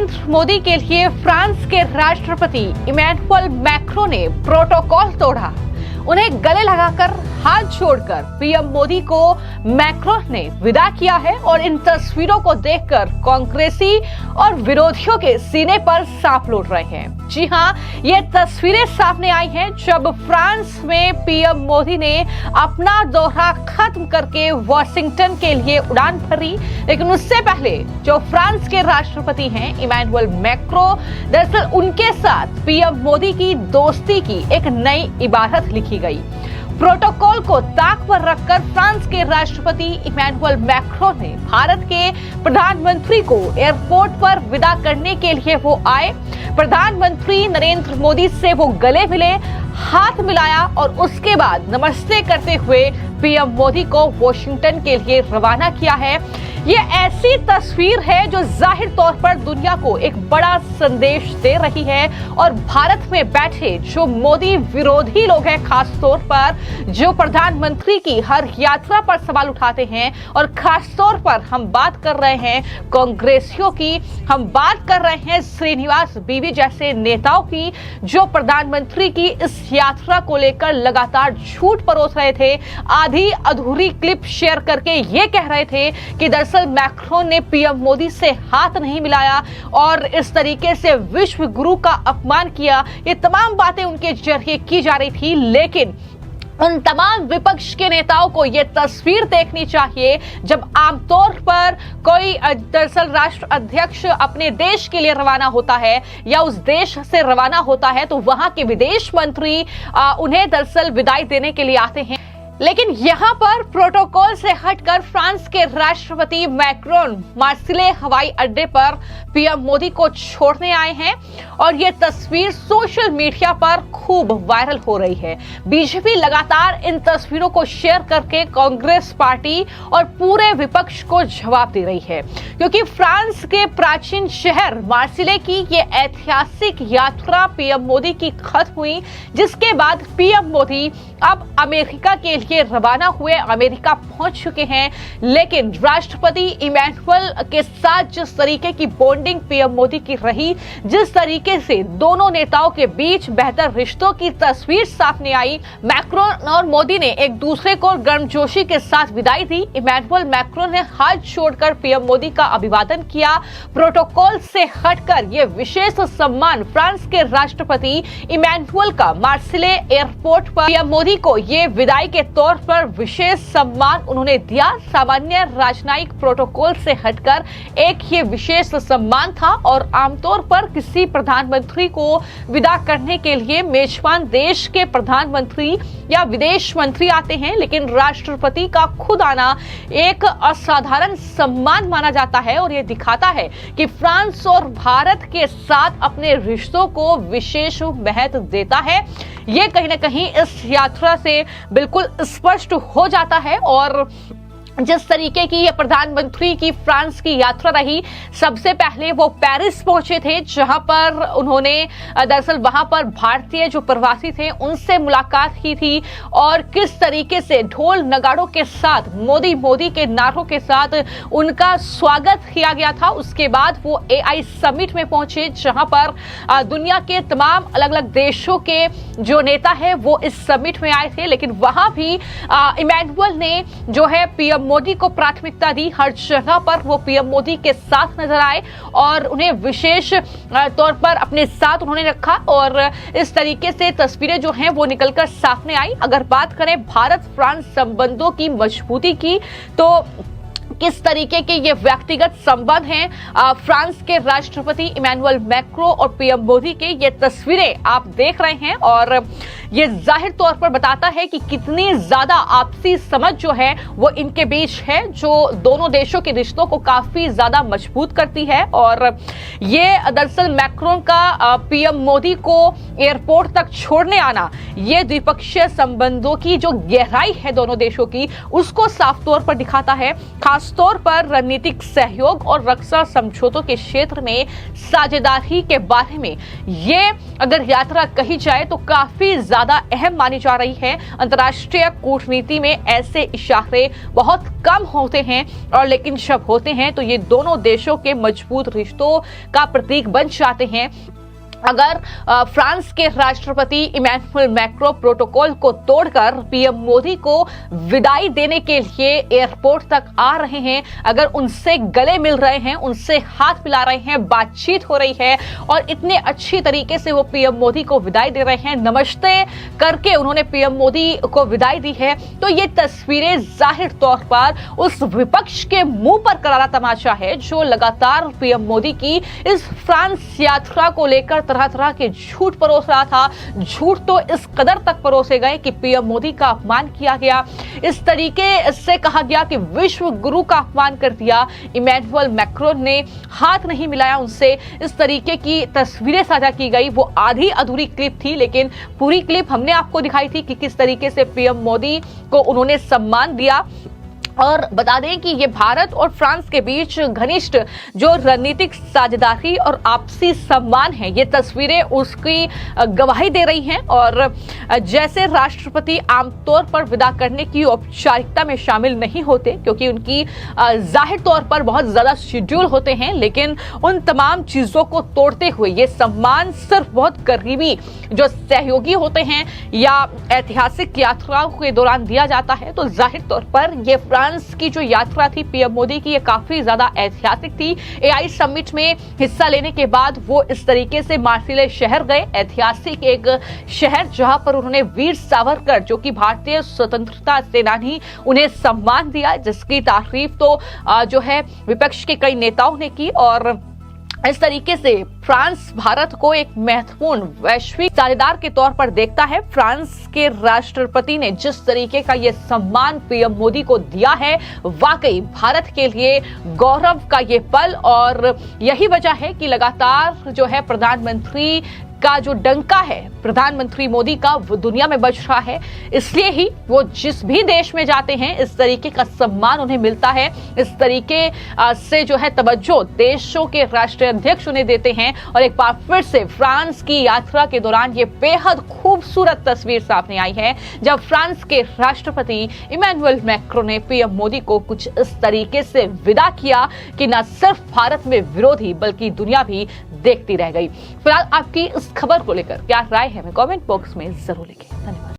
नरेंद्र मोदी के लिए फ्रांस के राष्ट्रपति इमैनुअल मैक्रों ने प्रोटोकॉल तोड़ा। उन्हें गले लगाकर हाथ जोड़कर पीएम मोदी को मैक्रों ने विदा किया है और इन तस्वीरों को देखकर कांग्रेसी और विरोधियों के सीने पर सांप लौट रहे हैं। जी हां, ये तस्वीरें सामने आई हैं जब फ्रांस में पीएम मोदी ने अपना दौरा खत्म करके वॉशिंगटन के लिए उड़ान भरी। लेकिन उससे पहले जो फ्रांस के राष्ट्रपति हैं इमैनुअल मैक्रों, दरअसल उनके साथ पीएम मोदी की दोस्ती की एक नई इबारत लिखी गई। प्रोटोकॉल को ताक पर रखकर फ्रांस के राष्ट्रपति इमैनुअल मैक्रों ने भारत के प्रधानमंत्री को एयरपोर्ट पर विदा करने के लिए वो आए। प्रधानमंत्री नरेंद्र मोदी से वो गले मिले, हाथ मिलाया और उसके बाद नमस्ते करते हुए पीएम मोदी को वॉशिंगटन के लिए रवाना किया है। ये ऐसी तस्वीर है जो जाहिर तौर पर दुनिया को एक बड़ा संदेश दे रही है और भारत में बैठे जो मोदी विरोधी लोग हैं, खास तौर पर जो प्रधानमंत्री की हर यात्रा पर सवाल उठाते हैं, और खास तौर पर हम बात कर रहे हैं कांग्रेसियों की, हम बात कर रहे हैं श्रीनिवास बीवी जैसे नेताओं की, जो प्रधानमंत्री की इस यात्रा को लेकर लगातार झूठ परोस रहे थे, आधी अधूरी क्लिप शेयर करके ये कह रहे थे कि दरअसल मैक्रों ने पीएम मोदी से हाथ नहीं मिलाया और इस तरीके से विश्व गुरु का अपमान किया। ये तमाम बातें उनके जरिए की जा रही थी। लेकिन उन तमाम विपक्ष के नेताओं को यह तस्वीर देखनी चाहिए जब आमतौर पर कोई दरअसल राष्ट्र अध्यक्ष अपने देश के लिए रवाना होता है या उस देश से रवाना होता है तो वहां के विदेश मंत्री उन्हें दरअसल विदाई देने के लिए आते हैं। लेकिन यहां पर प्रोटोकॉल से हटकर फ्रांस के राष्ट्रपति मैक्रों मार्सिले हवाई अड्डे पर पीएम मोदी को छोड़ने आए हैं और यह तस्वीर सोशल मीडिया पर खूब वायरल हो रही है। बीजेपी लगातार इन तस्वीरों को शेयर करके कांग्रेस पार्टी और पूरे विपक्ष को जवाब दे रही है, क्योंकि फ्रांस के प्राचीन शहर मार्सिले की यह ऐतिहासिक यात्रा पीएम मोदी की खत्म हुई, जिसके बाद पीएम मोदी अब अमेरिका के लिए रवाना हुए, अमेरिका पहुंच चुके हैं। लेकिन राष्ट्रपति इमैनुअल के साथ जिस तरीके की बॉन्डिंग पीएम मोदी की रही, जिस तरीके से दोनों नेताओं के बीच बेहतर रिश्तों की तस्वीर सामने आई, मैक्रों और मोदी ने एक दूसरे को गर्मजोशी के साथ विदाई दी। इमैनुअल मैक्रों ने हाथ जोड़कर पीएम मोदी का अभिवादन किया। प्रोटोकॉल से हटकर यह विशेष सम्मान फ्रांस के राष्ट्रपति इमैनुअल का मार्सिले एयरपोर्ट पर पीएम मोदी को यह विदाई के तौर पर विशेष सम्मान उन्होंने दिया। सामान्य राजनयिक प्रोटोकॉल से हटकर एक ये विशेष सम्मान था और आमतौर पर किसी प्रधानमंत्री को विदा करने के लिए मेजबान देश के प्रधानमंत्री या विदेश मंत्री आते हैं, लेकिन राष्ट्रपति का खुद आना एक असाधारण सम्मान माना जाता है और यह दिखाता है कि फ्रांस और भारत के साथ अपने रिश्तों को विशेष महत्व देता है। यह कहीं ना कहीं इस यात्रा से बिल्कुल स्पष्ट हो जाता है। और जिस तरीके की ये प्रधानमंत्री की फ्रांस की यात्रा रही, सबसे पहले वो पेरिस पहुंचे थे, जहां पर उन्होंने दरअसल वहां पर भारतीय जो प्रवासी थे उनसे मुलाकात की थी और किस तरीके से ढोल नगाड़ों के साथ मोदी मोदी के नारों के साथ उनका स्वागत किया गया था। उसके बाद वो AI समिट में पहुंचे, जहां पर दुनिया के तमाम अलग अलग देशों के जो नेता है वो इस समिट में आए थे। लेकिन वहां भी इमैनुअल ने जो है पीएम मोदी को प्राथमिकता दी। हर जगह पर वो पीएम मोदी के साथ नजर आए और उन्हें विशेष तौर पर अपने साथ उन्होंने रखा और इस तरीके से तस्वीरें जो हैं वो निकलकर सामने आई। अगर बात करें भारत फ्रांस संबंधों की मजबूती की, तो किस तरीके के ये व्यक्तिगत संबंध हैं फ्रांस के राष्ट्रपति इमैनुअल मैक्रों और पीएम मोदी के, ये तस्वीरें आप देख रहे हैं और ये जाहिर तौर पर बताता है कि कितनी ज्यादा आपसी समझ जो है वो इनके बीच है, जो दोनों देशों के रिश्तों को काफी ज्यादा मजबूत करती है। और ये दरअसल मैक्रों का पीएम मोदी को एयरपोर्ट तक छोड़ने आना, ये द्विपक्षीय संबंधों की जो गहराई है दोनों देशों की, उसको साफ तौर पर दिखाता है। खास खासतौर पर रणनीतिक सहयोग और रक्षा समझौतों के क्षेत्र में साझेदारी के बारे में ये अगर यात्रा कही जाए तो काफी ज्यादा अहम मानी जा रही है। अंतर्राष्ट्रीय कूटनीति में ऐसे इशारे बहुत कम होते हैं और लेकिन जब होते हैं तो ये दोनों देशों के मजबूत रिश्तों का प्रतीक बन जाते हैं। अगर फ्रांस के राष्ट्रपति इमैनुअल मैक्रों प्रोटोकॉल को तोड़कर पीएम मोदी को विदाई देने के लिए एयरपोर्ट तक आ रहे हैं, अगर उनसे गले मिल रहे हैं, उनसे हाथ मिला रहे हैं, बातचीत हो रही है और इतने अच्छी तरीके से वो पीएम मोदी को विदाई दे रहे हैं, नमस्ते करके उन्होंने पीएम मोदी को विदाई दी है, तो ये तस्वीरें जाहिर तौर पर उस विपक्ष के मुंह पर करारा तमाचा है जो लगातार पीएम मोदी की इस फ्रांस यात्रा को लेकर तरह तरह के झूठ परोस रहा था। झूठ तो इस कदर तक परोसे गए कि पीएम मोदी का अपमान किया गया, इस तरीके से कहा गया कि विश्व गुरु का अपमान कर दिया। इमैनुअल मैक्रों ने हाथ नहीं मिलाया उनसे, इस तरीके की तस्वीरें साझा की गई। वो आधी अधूरी क्लिप थी लेकिन पूरी क्लिप हमने आपको दिखाई थी कि किस तरीके से पीएम मोदी को उन्होंने सम्मान दिया। और बता दें कि ये भारत और फ्रांस के बीच घनिष्ठ जो रणनीतिक साझेदारी और आपसी सम्मान है, ये तस्वीरें उसकी गवाही दे रही हैं। और जैसे राष्ट्रपति आमतौर पर विदा करने की औपचारिकता में शामिल नहीं होते क्योंकि उनकी जाहिर तौर पर बहुत ज्यादा शेड्यूल होते हैं, लेकिन उन तमाम चीजों को तोड़ते हुए ये सम्मान सिर्फ बहुत करीबी जो सहयोगी होते हैं या ऐतिहासिक यात्राओं के दौरान दिया जाता है। तो जाहिर तौर पर ये फ्रांस की जो यात्रा थी पीएम मोदी की, ये काफी ज्यादा ऐतिहासिक थी। एआई समिट में हिस्सा लेने के बाद वो इस तरीके से मार्सिले शहर गए, ऐतिहासिक एक शहर जहां पर उन्होंने वीर सावरकर जो कि भारतीय स्वतंत्रता सेनानी, उन्हें सम्मान दिया, जिसकी तारीफ तो जो है विपक्ष के कई नेताओं ने की। और इस तरीके से फ्रांस भारत को एक महत्वपूर्ण वैश्विक साझेदार के तौर पर देखता है। फ्रांस के राष्ट्रपति ने जिस तरीके का ये सम्मान पीएम मोदी को दिया है, वाकई भारत के लिए गौरव का ये पल, और यही वजह है कि लगातार जो है प्रधानमंत्री का जो डंका है प्रधानमंत्री मोदी का, वो दुनिया में बज रहा है। इसलिए ही वो जिस भी देश में जाते हैं इस तरीके का सम्मान उन्हें मिलता है, इस तरीके से जो है तवज्जो देशों के राष्ट्रीय अध्यक्ष उन्हें देते हैं। और एक बार फिर से फ्रांस की यात्रा के दौरान ये बेहद खूबसूरत तस्वीर सामने आई है जब फ्रांस के राष्ट्रपति इमैनुअल मैक्रों ने पीएम मोदी को कुछ इस तरीके से विदा किया कि न सिर्फ भारत में विरोधी बल्कि दुनिया भी देखती रह गई। फिलहाल आपकी इस खबर को लेकर क्या राय है, हमें कमेंट बॉक्स में जरूर लिखें। धन्यवाद।